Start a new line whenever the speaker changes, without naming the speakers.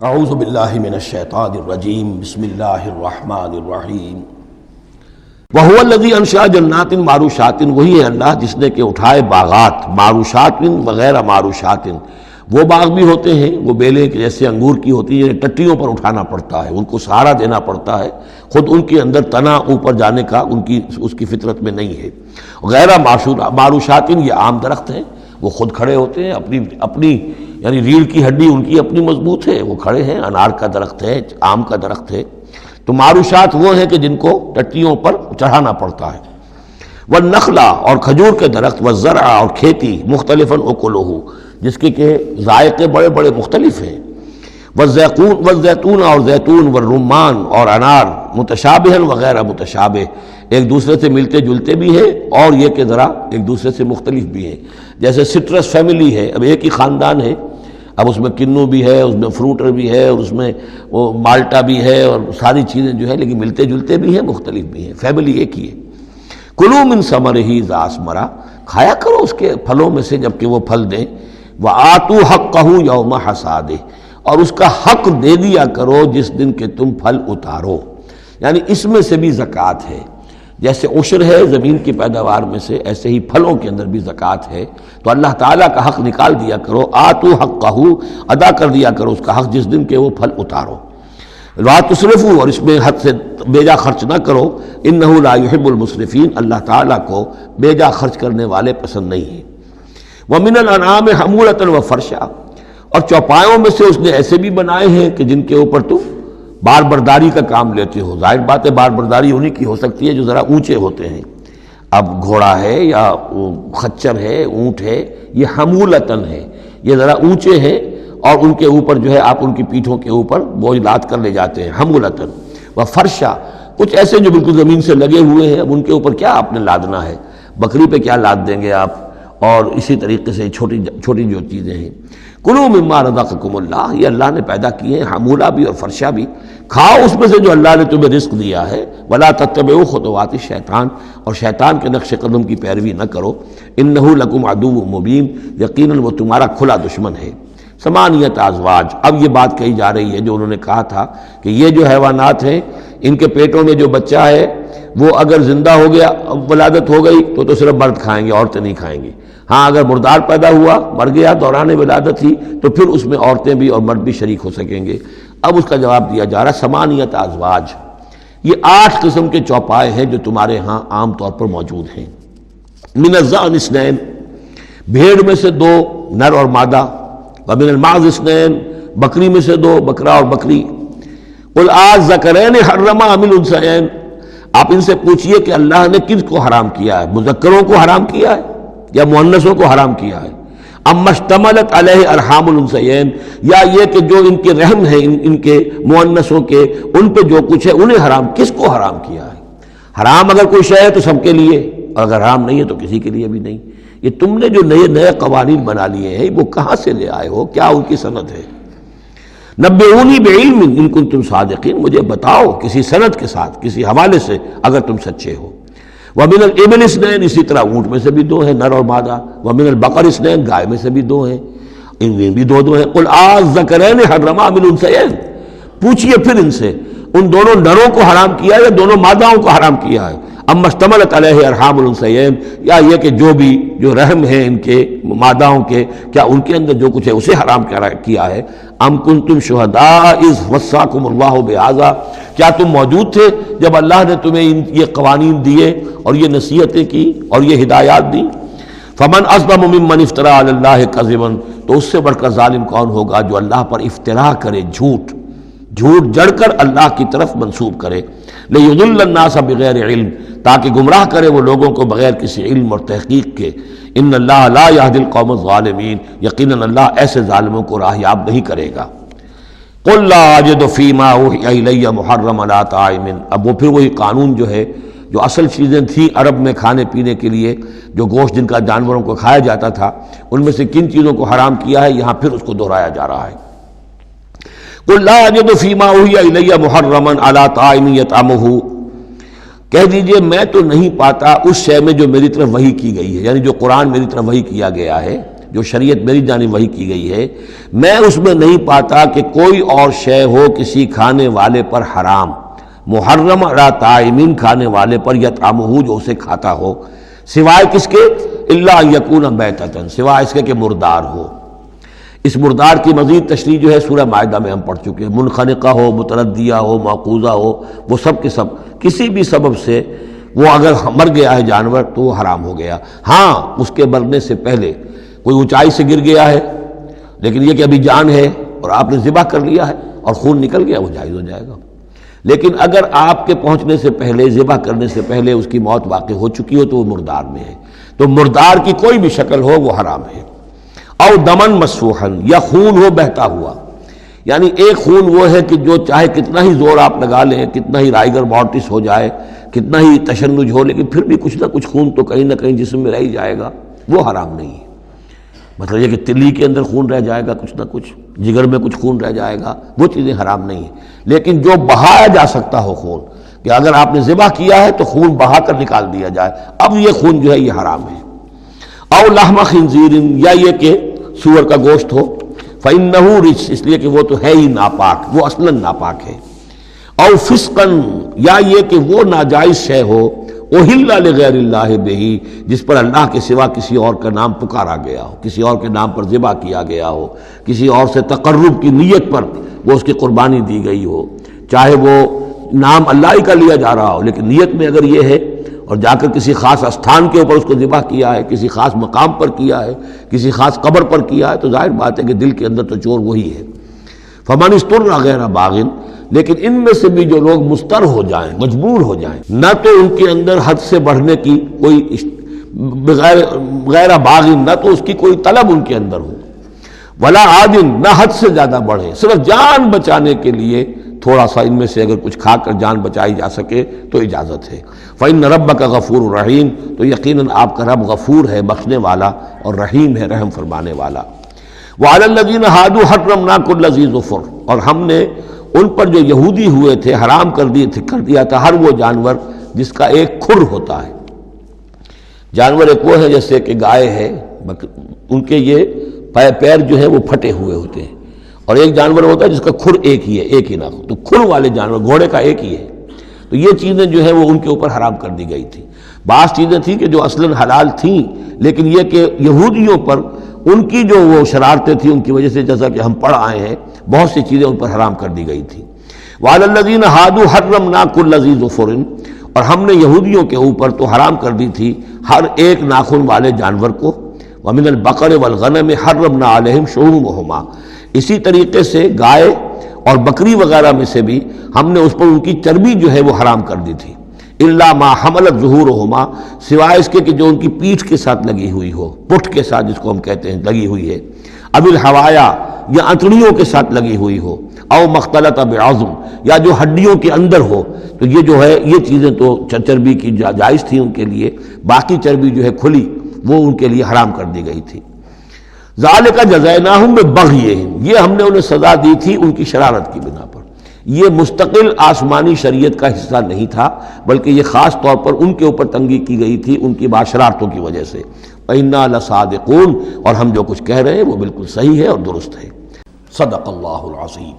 اعوذ باللہ من الشیطان الرجیم بسم اللہ الرحمن الرحیم وَهُوَ الَّذِي أَنشَأَ جَنَّاتٍ مَعْرُوشَاتٍ، وہی ہے اللہ جس نے کہ اٹھائے باغات معروشات وغیرہ معروشات، وہ باغ بھی ہوتے ہیں وہ بیلیں کہ جیسے انگور کی ہوتی ہیں، ٹٹیوں پر اٹھانا پڑتا ہے، ان کو سہارا دینا پڑتا ہے، خود ان کے اندر تنا اوپر جانے کا اس کی فطرت میں نہیں ہے۔ غیر معروشات یہ عام درخت ہیں، وہ خود کھڑے ہوتے ہیں، اپنی یعنی ریڑھ کی ہڈی ان کی اپنی مضبوط ہے، وہ کھڑے ہیں، انار کا درخت ہے، آم کا درخت ہے۔ تو معروشات وہ ہیں کہ جن کو ٹٹیوں پر چڑھانا پڑتا ہے۔ والنخلا، اور کھجور کے درخت، والزرع، اور کھیتی، مختلفاً اکلہ، جس کے کہ ذائقے بڑے بڑے مختلف ہیں۔ والزیتون، اور زیتون، والرمان، اور انار، متشابہاً وغیر متشابہ، ایک دوسرے سے ملتے جلتے بھی ہیں اور یہ کہ ذرا ایک دوسرے سے مختلف بھی ہیں۔ جیسے سٹرس فیملی ہے، اب ایک ہی خاندان ہے، اب اس میں کنو بھی ہے، اس میں فروٹر بھی ہے، اور اس میں وہ مالٹا بھی ہے، اور ساری چیزیں جو ہے لیکن ملتے جلتے بھی ہیں، مختلف بھی ہیں، فیملی ایک ہی ہے۔ کلوا من ثمرہ اذا اثمر، کھایا کرو اس کے پھلوں میں سے جب کہ وہ پھل دیں۔ وآتوا حقہ یوم حصادہ، اور اس کا حق دے دیا کرو جس دن کہ تم پھل اتارو، یعنی اس میں سے بھی زکوٰۃ ہے۔ جیسے عشر ہے زمین کی پیداوار میں سے، ایسے ہی پھلوں کے اندر بھی زکوٰۃ ہے۔ تو اللہ تعالیٰ کا حق نکال دیا کرو، آتوا حقہ، ادا کر دیا کرو اس کا حق جس دن کہ وہ پھل اتارو۔ لا تسرفوا، اور اس میں حد سے بیجا خرچ نہ کرو، انہ لا یحب المسرفین، اللہ تعالیٰ کو بیجا خرچ کرنے والے پسند نہیں ہیں۔ ومن الانعام حمولۃ وفرشا، اور چوپایوں میں سے اس نے ایسے بھی بنائے ہیں کہ جن کے اوپر تم بار برداری کا کام لیتے ہو۔ ظاہر بات ہے بار برداری انہی کی ہو سکتی ہے جو ذرا اونچے ہوتے ہیں، اب گھوڑا ہے یا خچر ہے، اونٹ ہے، یہ حمولتاً ہے، یہ ذرا اونچے ہیں اور ان کے اوپر جو ہے آپ ان کی پیٹھوں کے اوپر بوجھ لاد کر لے جاتے ہیں، حمولتاً۔ وفرشا، کچھ ایسے جو بالکل زمین سے لگے ہوئے ہیں، اب ان کے اوپر کیا آپ نے لادنا ہے، بکری پہ کیا لاد دیں گے آپ، اور اسی طریقے سے چھوٹی چھوٹی جو چیزیں ہیں۔ کلوا مما رزقکم اللہ، یہ اللہ نے پیدا کیے ہیں، حمولہ بھی اور فرشا بھی، کھاؤ اس میں سے جو اللہ نے تمہیں رزق دیا ہے۔ ولا تتبعوا خطوات الشیطان، اور شیطان کے نقش قدم کی پیروی نہ کرو۔ انہ لکم عدو مبین، یقیناً وہ تمہارا کھلا دشمن ہے۔ ثمانیۃ ازواج، اب یہ بات کہی جا رہی ہے جو انہوں نے کہا تھا کہ یہ جو حیوانات ہیں ان کے پیٹوں میں جو بچہ ہے وہ اگر زندہ ہو گیا، ولادت ہو گئی تو صرف مرد کھائیں گے، عورتیں نہیں کھائیں گے۔ ہاں اگر مردار پیدا ہوا، مر گیا دوران ولادت ہی، تو پھر اس میں عورتیں بھی اور مرد بھی شریک ہو سکیں گے۔ اب اس کا جواب دیا جا رہا ہے ثمانیۃ ازواج، یہ 8 قسم کے چوپائے ہیں جو تمہارے ہاں عام طور پر موجود ہیں۔ من الضأن اثنین، بھیڑ میں سے 2 نر اور مادہ، ومن المعز اثنین، بکری میں سے 2 بکرا اور بکری۔ قل الذکرین حرم ام الانثیین، آپ ان سے پوچھئے کہ اللہ نے کس کو حرام کیا ہے، مذکروں کو حرام کیا ہے یا مؤنثوں کو حرام کیا ہے؟ اما اشتملت علیہ ارحام الانثیین، یا یہ کہ جو ان کے رحم ہیں ان کے مؤنثوں کے، ان پہ جو کچھ ہے انہیں حرام، کس کو حرام کیا ہے؟ حرام اگر کوئی شے ہے تو سب کے لیے، اور اگر حرام نہیں ہے تو کسی کے لیے بھی نہیں۔ یہ تم نے جو نئے قوانین بنا لیے ہیں وہ کہاں سے لے آئے ہو، کیا ان کی سند ہے؟ نبئونی بعلم ان کنتم صادقین، مجھے بتاؤ کسی سند کے ساتھ، کسی حوالے سے اگر تم سچے ہو۔ ومن الابل اثنین، اسی طرح اونٹ میں سے بھی 2 ہیں نر اور مادہ۔ ومن البقر اثنین، گائے میں سے بھی 2 ہیں، ان میں بھی 2 ہیں۔ قل الذکرین حرم ام الانثیین، پوچھئے پھر ان سے ان دونوں نروں کو حرام کیا یا دونوں ماداؤں کو حرام کیا ہے؟ اما اشتملت علیہ ارحام الانثیین، یا یہ کہ جو رحم ہیں ان کے ماداؤں کے، کیا ان کے اندر جو کچھ ہے اسے حرام کیا ہے؟ ام کنتم شہداء اذ وصاکم اللہ بہذا، کیا تم موجود تھے جب اللہ نے تمہیں یہ قوانین دیے اور یہ نصیحتیں کی اور یہ ہدایات دی؟ فمن اظلم ممن افترى علی اللہ کذبا، تو اس سے بڑھ کر ظالم کون ہوگا جو اللہ پر افترا کرے، جھوٹ جڑ کر اللہ کی طرف منسوب کرے۔ لیضل الناس بغیر علم، تاکہ گمراہ کرے وہ لوگوں کو بغیر کسی علم اور تحقیق کے۔ ان اللہ لا یہدی القوم الظالمین، یقیناً اللہ ایسے ظالموں کو راہیاب نہیں کرے گا۔ قل لا اجد فیما اوحی الی محرما علی طاعم، اب وہ پھر وہی قانون جو ہے، جو اصل چیزیں تھیں عرب میں کھانے پینے کے لیے، جو گوشت جن کا جانوروں کو کھایا جاتا تھا، ان میں سے کن چیزوں کو حرام کیا ہے، یہاں پھر اس کو دہرایا جا رہا ہے۔ قل لا اجد فیما اوحی الی محرما علی طاعم یطعمہ، کہہ دیجئے میں تو نہیں پاتا اس شے میں جو میری طرف وحی کی گئی ہے، یعنی جو قرآن میری طرف وحی کیا گیا ہے، جو شریعت میری جانب وحی کی گئی ہے، میں اس میں نہیں پاتا کہ کوئی اور شے ہو کسی کھانے والے پر حرام، محرم علی طائمین کھانے والے پر یطعمہ جو اسے کھاتا ہو، سوائے کس کے؟ الا ان یکون میتۃ، سوائے اس کے کہ مردار ہو۔ اس مردار کی مزید تشریح جو ہے سورہ مائدہ میں ہم پڑھ چکے ہیں، منخنقہ ہو، متردیہ ہو، موقوذہ ہو، وہ سب کے سب کسی بھی سبب سے وہ اگر مر گیا ہے جانور تو وہ حرام ہو گیا۔ ہاں اس کے مرنے سے پہلے کوئی اونچائی سے گر گیا ہے لیکن یہ کہ ابھی جان ہے اور آپ نے ذبح کر لیا ہے اور خون نکل گیا، وہ جائز ہو جائے گا۔ لیکن اگر آپ کے پہنچنے سے پہلے، ذبح کرنے سے پہلے اس کی موت واقع ہو چکی ہو تو وہ مردار میں ہے، تو مردار کی کوئی بھی شکل ہو وہ حرام ہے۔ او دمن مسفوحا، یا خون ہو بہتا ہوا، یعنی ایک خون وہ ہے کہ جو چاہے کتنا ہی زور آپ لگا لیں، کتنا ہی رائگر مورٹس ہو جائے، کتنا ہی تشنج ہو، لیکن پھر بھی کچھ نہ کچھ خون تو کہیں نہ کہیں جسم میں رہ ہی جائے گا، وہ حرام نہیں ہے۔ مطلب یہ کہ تلی کے اندر خون رہ جائے گا، کچھ نہ کچھ جگر میں کچھ خون رہ جائے گا، وہ چیزیں حرام نہیں ہیں۔ لیکن جو بہایا جا سکتا ہو خون، کہ اگر آپ نے ذبح کیا ہے تو خون بہا کر نکال دیا جائے، اب یہ خون جو ہے یہ حرام ہے۔ او لحم خنزیر، یا یہ کہ سور کا گوشت ہو، فإنہ رجس، اس لیے کہ وہ تو ہے ہی ناپاک، وہ اصلاً ناپاک ہے۔ او فسقا، یا یہ کہ وہ ناجائز شے ہو، احل لغیر اللہ بہ، جس پر اللہ کے سوا کسی اور کا نام پکارا گیا ہو، کسی اور کے نام پر ذبح کیا گیا ہو، کسی اور سے تقرب کی نیت پر وہ اس کی قربانی دی گئی ہو، چاہے وہ نام اللہ ہی کا لیا جا رہا ہو لیکن نیت میں اگر یہ ہے، اور جا کر کسی خاص استھان کے اوپر اس کو ذبح کیا ہے، کسی خاص مقام پر کیا ہے، کسی خاص قبر پر کیا ہے، تو ظاہر بات ہے کہ دل کے اندر تو چور وہی ہے۔ فمن اضطر غیر باغ، لیکن ان میں سے بھی جو لوگ مضطر ہو جائیں، مجبور ہو جائیں، نہ تو ان کے اندر حد سے بڑھنے کی کوئی غیر باغ، نہ تو اس کی کوئی طلب ان کے اندر ہو، ولا عاد، نہ حد سے زیادہ بڑھے، صرف جان بچانے کے لیے تھوڑا سا ان میں سے اگر کچھ کھا کر جان بچائی جا سکے تو اجازت ہے۔ فإن ربک غفور رحیم، تو یقیناً آپ کا رب غفور ہے، بخشنے والا، اور رحیم ہے، رحم فرمانے والا۔ وعلی الذین ہادوا حرمنا کل ذی ظفر، اور ہم نے ان پر جو یہودی ہوئے تھے حرام کر دیا تھا ہر وہ جانور جس کا ایک کھر ہوتا ہے۔ جانور ایک وہ ہے جیسے کہ گائے ہے، ان کے یہ پیر جو ہے وہ پھٹے ہوئے ہوتے ہیں، اور ایک جانور ہوتا ہے جس کا کھر ایک ہی ہے، ایک ہی ناخن، تو کھر والے جانور گھوڑے کا ایک ہی ہے، تو یہ چیزیں جو ہے وہ ان کے اوپر حرام کر دی گئی تھی۔ بعض چیزیں تھیں کہ جو اصلاً حلال تھیں، لیکن یہ کہ یہودیوں پر ان کی جو وہ شرارتیں تھیں ان کی وجہ سے، جیسا کہ ہم پڑھ آئے ہیں، بہت سی چیزیں ان پر حرام کر دی گئی تھیں۔ وعلی الذین ہادوا حرمنا کل ذی ظفر، اور ہم نے یہودیوں کے اوپر تو حرام کر دی تھی ہر ایک ناخن والے جانور کو۔ ومن البقر والغنم حرمنا علیہم شحومہما، اسی طریقے سے گائے اور بکری وغیرہ میں سے بھی ہم نے اس پر ان کی چربی جو ہے وہ حرام کر دی تھی۔ الا ما حملت ظہورہما، سوائے اس کے کہ جو ان کی پیٹھ کے ساتھ لگی ہوئی ہو، پٹھ کے ساتھ جس کو ہم کہتے ہیں لگی ہوئی ہے، اب الحوایا، یا انتڑیوں کے ساتھ لگی ہوئی ہو، او مختلط بعظم، یا جو ہڈیوں کے اندر ہو، تو یہ جو ہے یہ چیزیں تو چربی کی جائز تھی ان کے لیے، باقی چربی جو ہے کھلی وہ ان کے لیے حرام کر دی گئی تھی۔ ذالک جزیناہم ببغیہم، یہ ہم نے انہیں سزا دی تھی ان کی شرارت کی بنا پر۔ یہ مستقل آسمانی شریعت کا حصہ نہیں تھا، بلکہ یہ خاص طور پر ان کے اوپر تنگی کی گئی تھی ان کی باشرارتوں کی وجہ سے۔ وَإِنَّا لَصَادِقُونَ، اور ہم جو کچھ کہہ رہے ہیں وہ بالکل صحیح ہے اور درست ہے۔ صدق اللہ العظیم۔